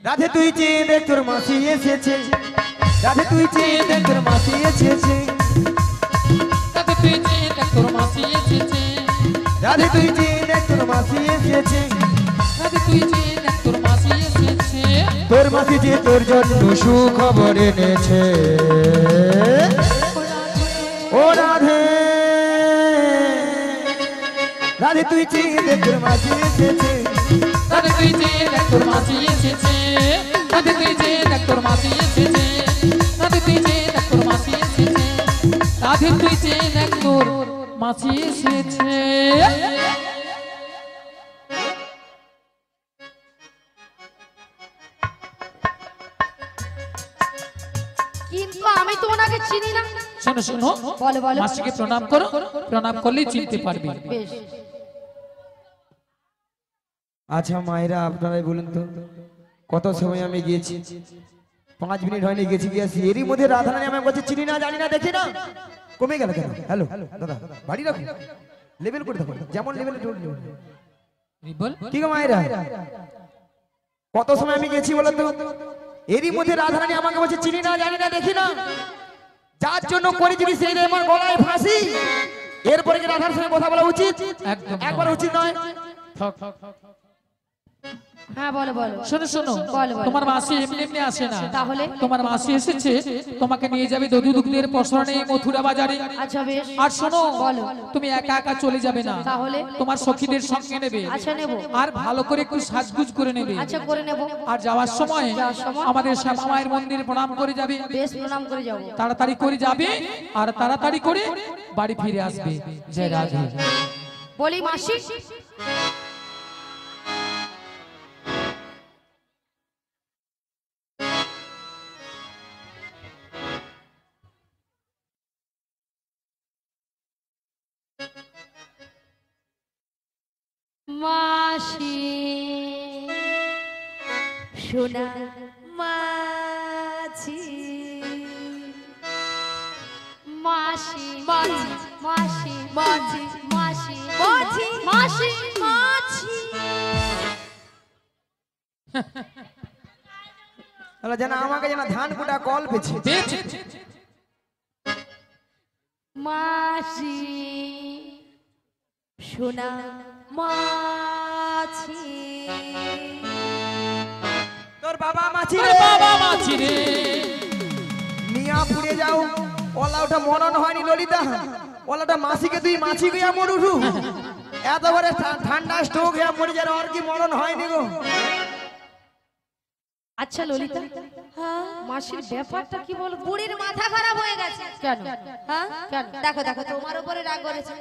রাধে তুই চেয়ে দেখ তোর মাসি এসেছে, রাধে তুই চেয়ে দেখ তোর মাসি এসেছে, রাধে তুই চেয়ে দেখ তোর মাসি এসেছে, রাধে তুই চেয়ে দেখ তোর মাসি এসেছে, রাধে তুই চেয়ে দেখ তোর মাসি এসেছে। তোর মাসি যে তোর জন্য সুখবর এনেছে। ও রাধে রাধে তুই চেয়ে দেখ তোর মাসি এসেছে, রাধে তুই চেয়ে দেখ তোর মাসি এসেছে, রাধে তুই চেয়ে দেখ তোর মাসি এসেছে, রাধে তুই চেয়ে দেখ তোর মাসি এসেছে, রাধে তুই চেয়ে দেখ তোর মাসি এসেছে। কিন্তু আমি তো ওনাকে চিনি না। শোনো শোনো, বলো বলো। মাসিকে প্রণাম করো, প্রণাম করলেই চিনতে পারবি। বেশ। আচ্ছা মায়েরা আপনারাই বলুন তো, কত সময় আমি গিয়েছি, 5 মিনিট হয়নি গেছি গিয়েছি, এরই মধ্যে রাধারানী আমাকে বলছে চিনি না জানি না দেখি না, কমে গেল কেন? হ্যালো দাদা বাড়ি রাখো, লেভেল করে দেখো, যেমন লেভেল বল কি গো মায়েরা, কত সময় আমি গেছি বলো তো, এরই মধ্যে রাধারানী আমাকে বলছে চিনি না জানি না দেখি না, যার জন্য করেছি সেই আমার গলায় ফাঁসি। এরপরে কি রাধার সঙ্গে কথা বলা উচিত? একদম একবার উচিত নয়। হ্যাঁ বলো বলো। শোনো শোনো, বলো, বলো। তোমার মাসি এমনি এমনি আসে না, তাহলে? তোমার মাসি এসেছে, তোমাকে নিয়ে যাবে দধি দুগ্ধের পসরণে মথুরা বাজারে। আচ্ছা বেশ। আর শোনো, বলো। তুমি একা একা চলে যাবে না, তাহলে? তোমার সখীদের সঙ্গে নেবে। আচ্ছা নেব। আর ভালো করে একটু সাজগুজ করে নেবে। আচ্ছা করে নেব। আর যাওয়ার সময় যাওয়ার সময়? আমাদের শ্যামা মায়ের মন্দিরে প্রণাম করে যাবে। বেশ প্রণাম করে যাবো। তাড়াতাড়ি করে যাবে আর তাড়াতাড়ি করে বাড়ি ফিরে আসবে। জয় রাধে। বলি মাসি, মাসি সোনা মাছি, মাসি মাছি মাসি মাছি মাসি মাছি মাসি মাছি। তাহলে যেন আমাকে যেন ধান কুটা কল পেছে। মাসি সোনা মাছি, তোর বাবা মাছি তোর রে, বাবা মাছি রে, মিয়া পুড়ে যাও, ওলা ওটা মনন হয়নি ললিতা, ওলাটা মাসিকে তুই মাছি গিয়া মরুঠু, এতবারে ঠান্ডা স্ট্রোক হয়ে মরে যার আর কি মনন হয়নি গো। আচ্ছা ললিতা, মাসির ব্যাপারটা কি বল? বুড়ির মাথা খারাপ হয়ে গেছে কেন? হ্যাঁ কেন? দেখো দেখো তোমার উপরে রাগ করেছে,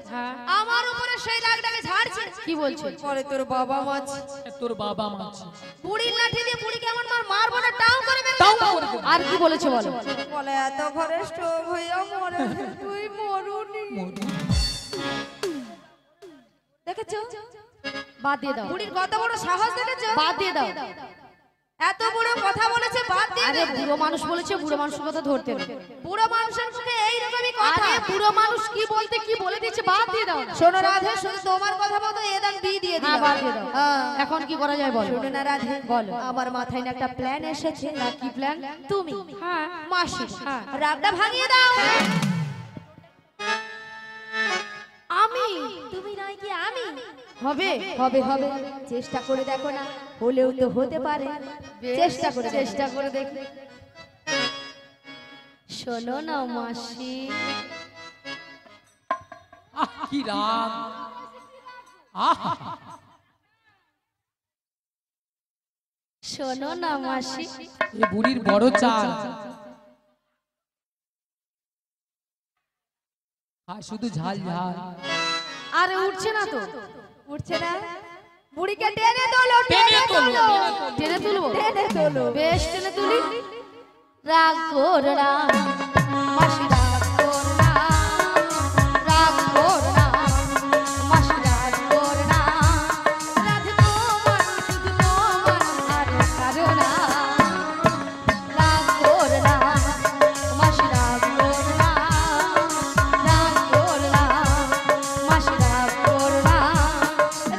আমার উপরে সেই রাগটাকে ঝাড়ছে। কি বলছো? পরে তোর বাবা মাছি, তোর বাবা মাছি, বুড়ির লাঠি দিয়ে বুড়ি কেমন মারবো না টাও করে মেরে টাও দেবো। করে দেবো। আর কি বলেছে বলো? বলে এত ঘরে স্ট্রোক হইয়া মরে তুই মরুনি। দেখেছো? বাদ দিয়ে দাও। বুড়ির কত বড় সাহস দেখেছো? বাদ দিয়ে দাও। এত বড় কথা বলেছে, বাদ দিয়ে আরে দে। বুড়ো মানুষ বলেছে, বুড়ো মানুষের কথা ধরতে হবে। বুড়ো মানুষের মুখে এইরকমই কথা। আরে বুড়ো মানুষ কি বলতে কি বলে দিচ্ছে, বাদ দিয়ে দাও না। শোনো রাধে, শুধু তোমার কথা মতো এদান বি দিয়ে হ্যাঁ দিও। বাদ দিয়ে দাও। এখন কি করা যায় বলো? শোনো না রাধে, বলো। আমার মাথায় না একটা প্ল্যান এসেছে। কি প্ল্যান? তুমি হ্যাঁ মাসি হ্যাঁ। রাগটা ভাঙিয়ে দাও। আমি? তুমি নয় কি আমি? হবে হবে হবে, চেষ্টা করে দেখো না, হলেও তো হতে পারে। চেষ্টা করে চেষ্টা করে দেখ। শোনো না মাসি, আহ কি রাগ, আহ শোনো না মাসি, এই বুড়ির বড় চাল, আর শুধু ঝাল ঝাল। আরে উঠছে না তো। উঠছে না? বুড়িকে টেনে তোলো, টেনে তোলো। টেনে তুলবো? টেনে তোলো। বেশ টেনে তুলি। রাগ করো না মাসি, রাগ করো না, রাগ করো না মাসি, রাগ করো না। রাধে তোমার, শুধু তোমার, আর কারো না। রাগ করো না মাসি, রাগ করো না, রাগ করো না মাসি, রাগ করো না।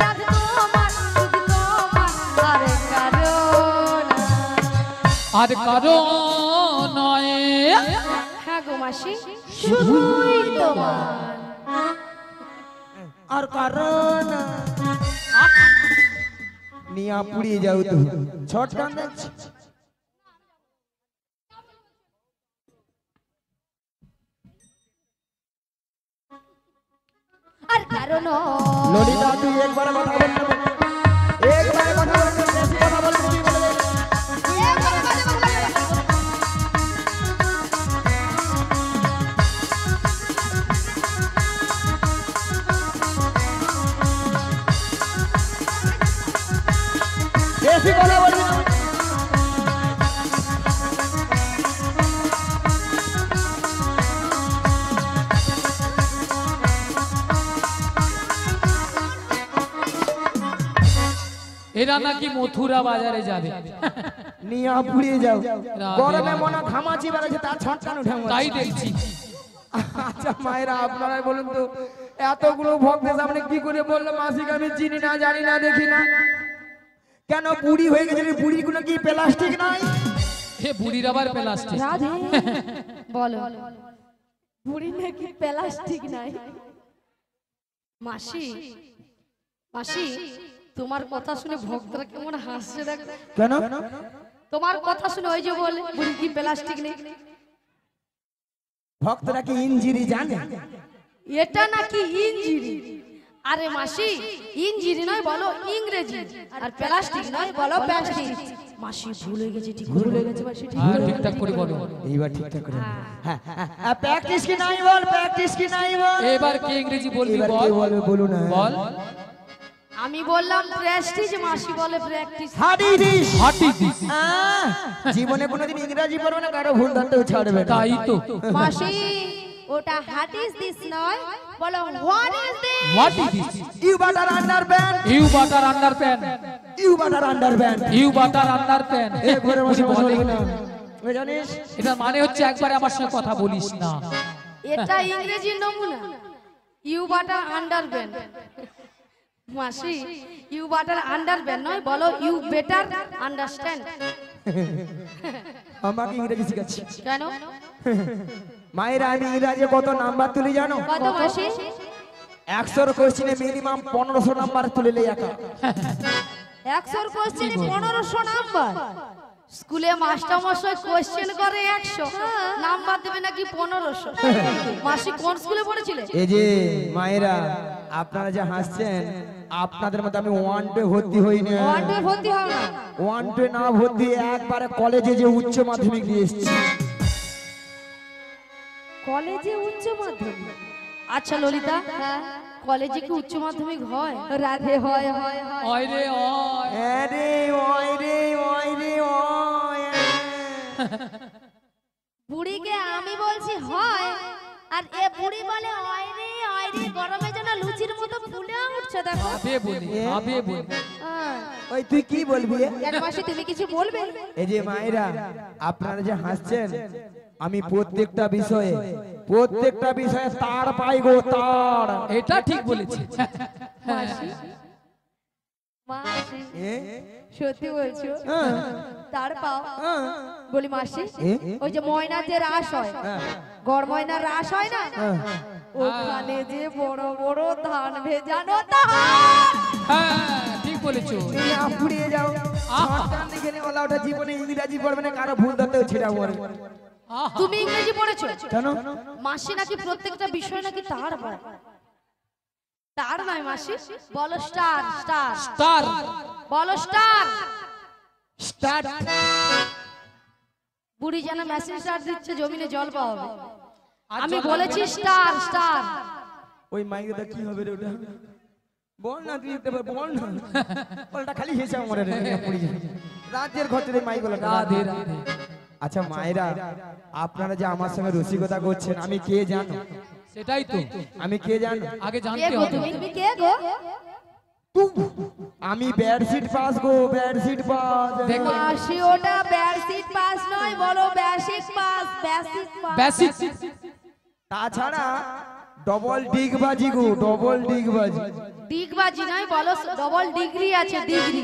রাধে তোমার, শুধু তোমার, আর কারো না। আর কারো নয়। হ্যাঁ গো মাসি শুধুই তোমার। আর কারণ নিয়া পুড়িয়ে যাও তো ছট টান দেখছি। আর কারণ ললিতা তুই একবার কথা বল না, একবার কথা বল না, বেশি কথা বল না, তুই বলে দে। বেশি কথা বলবি না। এরা নাকি মথুরা বাজারে যাবে, নিয়া পুড়িয়ে যাও। রাধে গরমে রাধে। মনে ঘামাচি বেড়েছে তার ছটকান উঠে আমার। তাই দেখছি। আচ্ছা মায়েরা আপনারাই বলুন তো, এতগুলো ভক্তের সামনে কি করে বললো মাসিকে আমি চিনি না জানি না দেখি না? কেন বুড়ি হয়ে গেছে? বুড়ির কোনো কি প্লাস্টিক নাই? হে বুড়ির আবার প্লাস্টিক। রাধে বলো বুড়ি নাকি প্লাস্টিক নাই? মাসি, মাসি তোমার কথা শুনে ভক্তরা কেমন হাসছে দেখো। কেন? তোমার কথা শুনে ওই যে বলে বুড়ি কি প্লাস্টিক নেই। ভক্তরা কি ইঞ্জিরি জানে? এটা নাকি ইঞ্জিরি। আরে মাসি ইঞ্জিরি নয় বলো ইংরেজি, আর প্লাস্টিক নয় বলো প্লাস্টিক। মাসি ভুল হয়ে গেছে, ঠিক ভুল হয়ে গেছে মাসি, ঠিক হ্যাঁ ভুল হয়ে ঠিকঠাক করে বলো। এইবার ঠিকঠাক করে হ্যাঁ প্র্যাকটিস কি নাই বল, প্র্যাকটিস কি নাই বল। এবার কে ইংরেজি বলবি এবার বল। কে বলবে বলুন না। বল। আমি বললাম প্রেস্টিজ, মাসি বলে প্র্যাকটিস। হাডি দিস। হাঁটি দিস। জীবনে কোনোদিন ইংরেজি পড়বে না, কারো ভুল ধরতেও ছাড়বে না। তাই তো। মাসি ওটা হাট ইজ দিস নয়, বলো what is this? What is this? You butter underpants, you butter underpants. You butter underpants. You butter underpants. একবারে বসে বসে বলবি না। ওই জানিস এটা মানে হচ্ছে একবারে আমার সঙ্গে কথা বলিস না। এটা ইংরেজি নমুনা। ইউ বাটার আন্ডারব্যান্ড। মাসি ইউ বাটার আন্ডারব্যান্ড নয় বলো ইউ বেটার আন্ডারস্ট্যান্ড। আমাকে ইংরেজি শিখাচ্ছি। কেন? মায়েরা আমি ইংরাজি কত নাম্বার তুলি জানো? কত মাসি? 100 কোশ্চেনে মিনিমাম 1500 নাম্বার তুলিলে একা। 100 কোশ্চেনে 1500 নাম্বার। স্কুলে মাস্টার মশাই কোশ্চেন করে 100, নাম্বার দেবে নাকি 1500। মাসি কোন স্কুলে পড়েছিলে? এই যে মায়েরা আপনারা যে হাসছেন, আপনাদের মধ্যে আমি 1 টু ভর্তি হইনি। ওয়ার্ডে ভর্তি হও না। 1 টু না ভর্তি একবারে কলেজে যে উচ্চ মাধ্যমিক দিয়ে এসেছি। কলেজে উচ্চ মাধ্যমিক? আচ্ছা ললিতা, কলেজে কি উচ্চ মাধ্যমিক হয়? রাধে হয় হয় হয়। ওই রে ওই। আরে ওই রে ওই রে ওই। বুড়িকে আমি বলছি হয়, আর এ বুড়ি বলে ওই রে গরমে যেন লুচির মতো ফুলে উঠছে দেখো। আবে বলি, আবে বলি। ওই তুই কি বলবি? এক মাসে তুমি কিছু বলবে? এই যে মায়েরা আপনারা যে হাসছেন, আমি প্রত্যেকটা বিষয়ে তার পাই গো তার। এটা ঠিক বলেছি। মাসি মাসি এ? সত্যি বলছো? হ্যাঁ, তার পাও? হ্যাঁ, বলি মাসি এ? ওই যে ময়নার যে রাস হয়, হ্যাঁ, গড় ময়নার রাস হয় না, হ্যাঁ। ওখানে যে বড় বড় ধান ভেজানো ধান। হ্যাঁ ঠিক বলেছো। তুমি আপুড়িয়ে যাও। সন্তান দেখে নে, ওলা ওটা জীবনে ইংরেজি পড়বে না, কারো ভুল ধরতেও ছেড়া মরে। আহা। তুমি ইংরেজি পড়েছো? কেন? মাসি নাকি প্রত্যেকটা বিষয় নাকি তার পড়ে। তার নয় মাসি, বলো স্টার স্টার। তার। বলো স্টার। স্টার্ট। বুড়ি যেন মেশিন স্টার্ট দিচ্ছে, জমিনে জল পাওয়া হবে। আমি বলেছি স্টার স্টার। ওই মাইকটা কি হবে রে ওটা? বল না তুই একটু বল না। ওটা খালি হেসে মরে রে পুড়ি যাবে। রাজ্যের ঘরে মাইক বলে। রাধে রাধে। আচ্ছা মায়েরা আপনারা যে আমার সঙ্গে রসিকতা করছেন, আমি কে জানো? সেটাই তো আমি কে জানো? আগে কে জানতে গো হবে। তুমি? তুমি কে গো? আমি বেডশিট পাস গো, বেডশিট পাস। দেখো। মাসি ওটা বেডশিট পাস নয়, বলো bedsheet pass, bedsheet pass. Basic. তাছাড়া ডবল ডিগবাজি গো, ডবল ডিগবাজি। ডিগবাজি নয় বলো ডবল ডিগ্রি আছে, ডিগ্রি।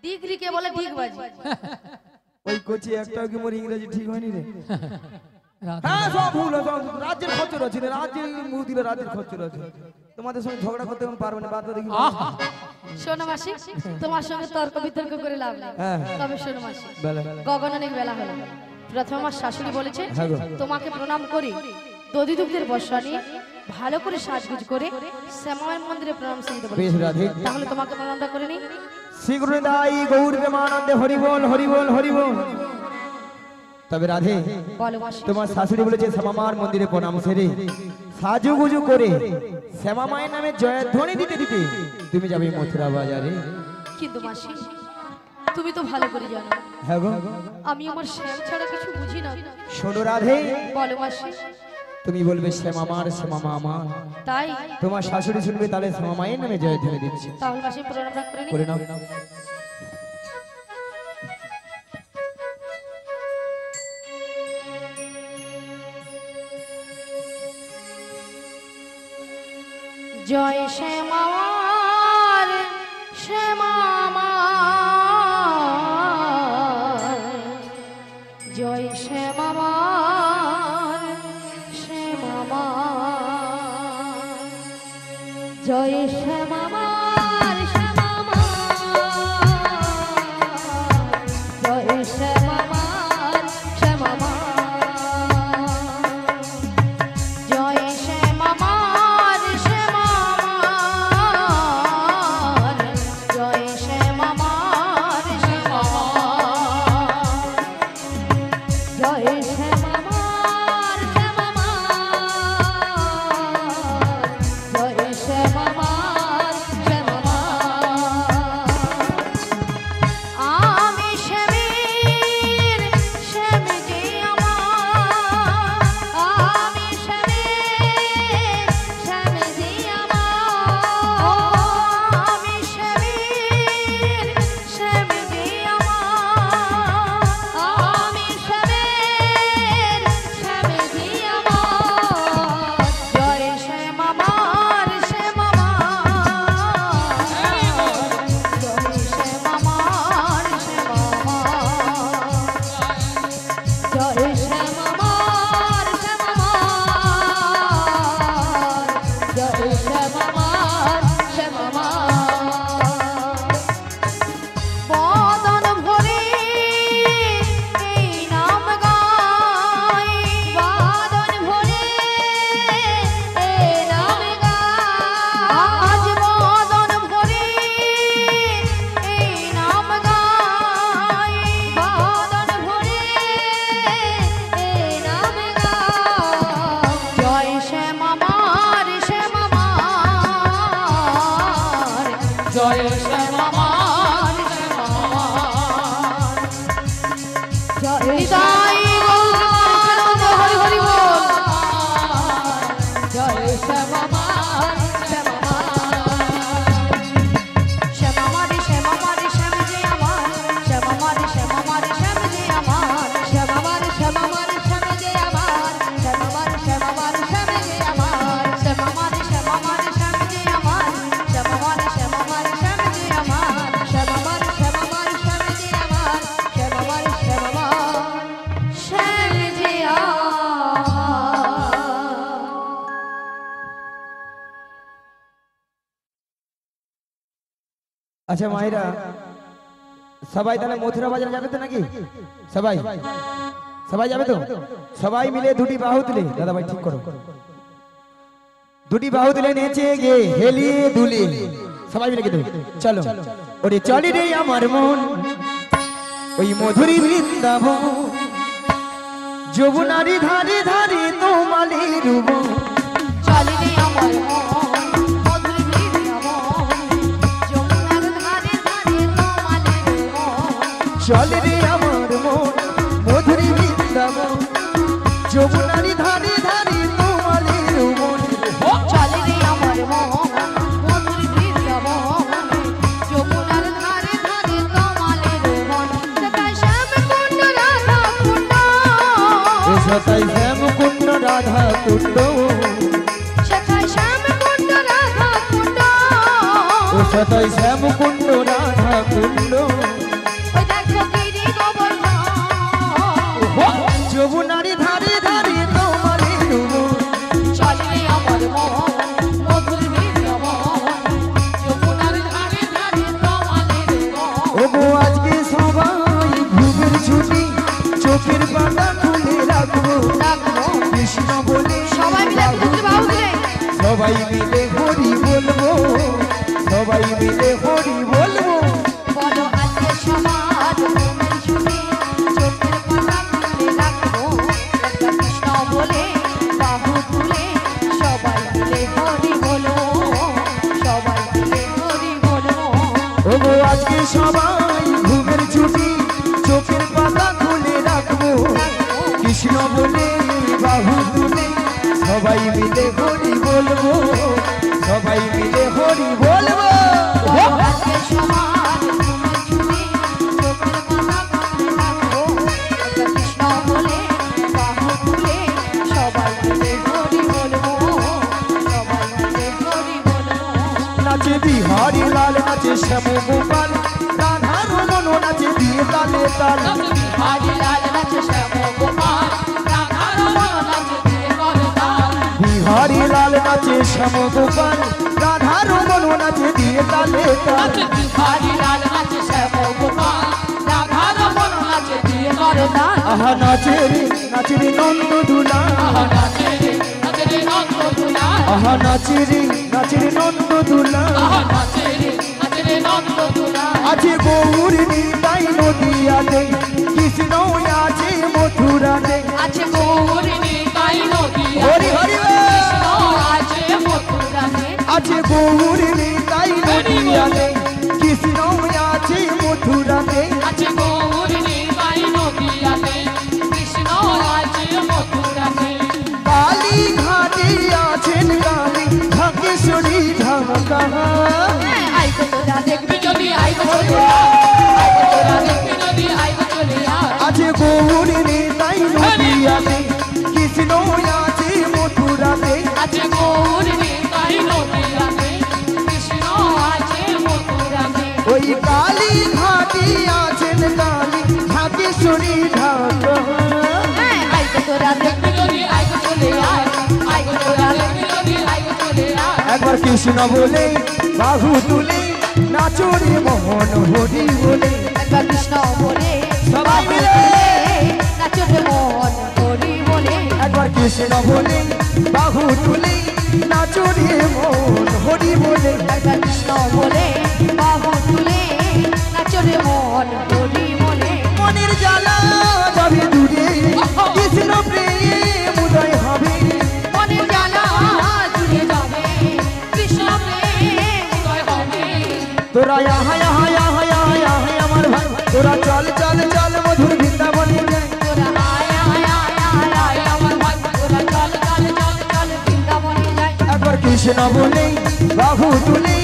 ডিগ্রি কে বলে ডিগবাজি। ওই করছি একটাও কি মোর ইংরেজি ঠিক হয়নি রে রাধা হ্যাঁ সব ভুল সব রাজ্যের খচ্চর আছে রে রাজ্যের মুদিলে রাজ্যের খচ্চর আছে তোমাদের সঙ্গে ঝগড়া করতে আমি পারবো না বাদ দাও দেখি আহা শোনো মাসি তোমার সঙ্গে তর্ক বিতর্ক করে লাভ নেই হ্যাঁ। তবে শোনো মাসি বেলা গগন অনেক বেলা হলো প্রথমে আমার শাশুড়ি বলেছে হ্যাঁ গো। তোমাকে প্রণাম করি দধি দুগ্ধের বর্ষা নিয়ে ভালো করে সাজগুজ করে শ্যামার মন্দিরে প্রণাম সেজতে বেশ বলেছে রাধে তাহলে তোমাকে প্রণামটা করে নি শীঘ্র দাই গৌর প্রেমানন্দে হরিবল হরিবল হরিবল তবে রাধে বলো মাসি তোমার শাশুড়ি বলেছে শ্যামামার মন্দিরে প্রণাম সেরে সাজুগুজু করে শ্যামা মায়ের নামে জয়ধ্বনি দিতে দিতে তুমি যাবে মথুরা বাজারে কিন্তু মাসি তুমি তো ভালো করে জানো হ্যাঁ গো আমি আমার শ্যাম ছাড়া কিছু বুঝি না শোনো রাধে বলো মাসি তুমি বলবে শ্যামামার শ্যামামা আমার তাই তোমার শাশুড়ি শুনবে তাহলে শ্যামা মায়ের নামে জয়ধ্বনি দিচ্ছে তাহলে মাসি প্রণামটা করে নি করে নাও জয় শ্যামার শ্যামামার জয় শ্যামামার শ্যামামার জয় শ্যামামার শ্যামামার জয় শ্যামামার শ্যামামার জয় শ্যামামার শ্যামামার জয় শ্যামামার শ্যামামার জয় শ্যামামার শ্যামামার জয় শ্যামামার শ্যামামার আমি শ্যামের শ্যাম যে আমার আমি শ্যামের শ্যাম যে আমার আমি শ্যামের শ্যাম যে আমার আমি শ্যামের শ্যাম যে আমার জয় শ্যামামার শ্যামামার জয় শ্যামামার শ্যামামার জয় শ্যামামার শ্যামামার জয় শ্যামামার শ্যামামার বদন ভরে এই নাম গাই বদন ভরে এই নাম গাই আজ বদন ভরে এই নাম গাই বদন ভরে এই নাম গাই জয় শ্যামামার শ্যামামার জয় শ্যামামার শ্যামামার জয় নিতাই গৌরানন্দ হরি হরি বল জয় শ্যামামার শ্যামামার শ্যামামার শ্যাম যে আমার শ্যামামার শ্যামামার শ্যাম যে আমার শ্যামামার শ্যামামার শ্যাম যে আমার শ্যামামার শ্যামামার শ্যাম যে আমার শ্যামামার শ্যামামার শ্যাম যে আমার শ্যামামার শ্যামামার শ্যাম যে আমার শ্যামামার শ্যামামার শ্যাম যে আমার শ্যামামার শ্যামামার শ্যাম যে আচ্ছা মায়েরা সবাই তাহলে মথুরা বাজারে যাবে তো নাকি সবাই সবাই যাবে তো সবাই মিলে দুটি বাহু তুলে দাদা ভাই ঠিক করো দুটি বাহু তুলে নেচে গে হেলিয়ে দুলিয়ে সবাই মিলে গেতে চলো ওরে চলি রে আমার মন ওই মধুরী বৃন্দাবন যমুনারি ধারে ধারে তোমালি রূপ চলে রে আমার মন মধুর বৃন্দাবন যমুনার ধারে ধারে তোমালের মন চলে রে আমার মন মধুরী বৃন্দাবন যমুনারি ধারে ধারে তোমালি রূপ চলে রে আমার মন মধুর বৃন্দাবন যমুনার ধারে ধারে তোমালের মন সদা শ্যাম কুণ্ড রাধা কুণ্ড সতাই শ্যাম কুণ্ড রাধা কুণ্ড সদা শ্যাম কুণ্ড রাধা কুণ্ড ও সতাই শ্যাম কুণ্ড রাধা কুণ্ড ওই দেখো গিরি গোবর্ধন সবাই ঘুমের ছুটি চোখের পাতা খুলে রাখবো কৃষ্ণ বলে বাহু তুলে সবাই মিলে হরি বলবো সবাই মিলে হরি বলবো আজকে সবার ঘুমে ছুটি চোখের পাতা খুলে রাখবো কৃষ্ণ বলে বাহু তুলে সবাই মিলে হরি বলবো সবাই মিলে হরি বলবো নাচে বিহারি লাল নাচে শ্যাম গোপাল রাধার মন নাচে দিয়ে তালে তাল বিহারি লাল নাচে শ্যাম গোপাল রাধার মন নাচে দিয়ে করে তাল বিহারি লাল নাচে শ্যাম গোপাল রাধার মন নাচে দিয়ে তালে তাল বিহারি লাল নাচে শ্যাম গোপাল রাধার মন নাচে দিয়ে করে তাল আহা নাচে রে নন্দ দুলা নাচে রে নন্দ দুলা আহা নাচে রে নন্দ দুলা নাচে রে নন্দ দুলা আছে গৌর নিতাই নদিয়াতে কৃষ্ণ আছে মথুরাতে আছে গৌরিনী তাই নদী হরি হরি কৃষ্ণ আছে মথুরাতে আছে গৌর নিতাই নদিয়াতে কৃষ্ণ আছে মথুরাতে আছে গৌরিনী তাই নদীয়াতে কৃষ্ণ আছে মথুরাতে কালী ঘাটে আছেন কালী ঢাকেশ্বরী ঢাকা আইতো তোরা দেখবি যদি আইবো চলে আইবো তোরা দেখবি যদি আইবো চলে আছে গৌর নিতাই নদিয়াতে কৃষ্ণ আছে মথুরাতে আছে গৌরিনী তাই নদীয়াতে কৃষ্ণ আছে মথুরাতে ওই কালী ঘাটে আছেন কালী ঢাকেশ্বরী ঢাকা আইতো তোরা দেখবি যদি আইবো চলে আইবো তোরা দেখবি যদি আইবো চলে একবার কৃষ্ণ বলে বাহু তুলে নাচরে মোহন হরি বলে একবার কৃষ্ণ বলে সবাই মিলে নাচরে মন হরি বলে একবার কৃষ্ণ বলে বাহু তুলে নাচরে মোহন হরি বলে একবার কৃষ্ণ বলে বাহু তুলে নাচরে মন হরি বলে মনের জ্বালা যাবে দূরে কৃষ্ণ প্রেম উদয় হবে মনে জ্বালা জুড়ে যাবে কৃষ্ণ প্রেম উদয় হবে তোরা আহা আহা আহা আহা আহা আমার ভাই তোরা চল চল চল মধুর বৃন্দাবনে যাই তোরা আয় আয় আয় আয় আয় আমার ভাই তোরা চল চল চল চল বৃন্দাবনে যাই একবার কৃষ্ণ বলে বাহু তুলে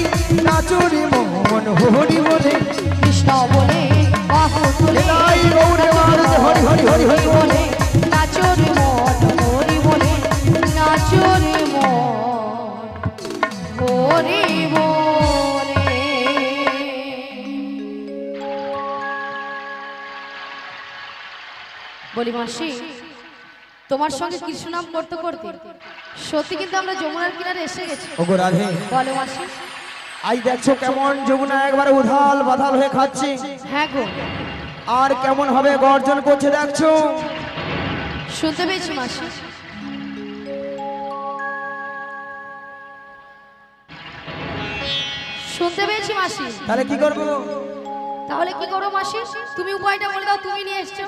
নাচরে মোহন হরি বলে কৃষ্ণ বলে বাহু তুলে তাই গৌরে মহারাজ হরি হরি হরি হরি বলে বলে নাচরে মন হরি বলে নাচরে মন হরি বলে বলি মাসি তোমার সঙ্গে কৃষ্ণ নাম করতে করতে সত্যি কিন্তু আমরা যমুনার কিনারে এসে গেছি ওগো রাধে বলো মাসি আজ দেখছো কেমন যমুনা একবারে উধাল বাধাল হয়ে খাচ্ছে হ্যাঁ গো আর কেমন হবে গর্জন করছে দেখছো শুনতে পেয়েছি মাসি শুনতে পেয়েছি মাসি তাহলে কি করবো তাহলে কি করো মাসি তুমি উপায়টা বলে দাও তুমি নিয়ে এসছো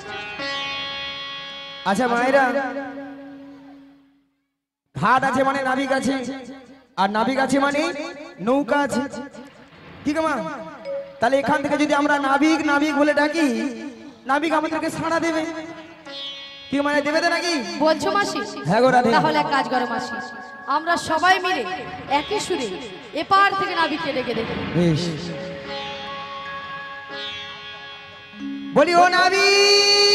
আচ্ছা মায়েরা ঘাট আছে মানে নাবিক আছে আর নাবিক আছে মানে নৌকা আছে ঠিক মা তাহলে এখান থেকে যদি আমরা নাবিক নাবিক বলে ডাকি নাবিক আমাদেরকে সাড়া দেবে কি মানে দেবে তো নাকি বলছো মাসি হ্যাঁ গো রাধে তাহলে এক কাজ করো মাসি আমরা সবাই মিলে একই সুরে এপার থেকে নাবিককে ডেকে দেখি বেশ বলি ও নাবিক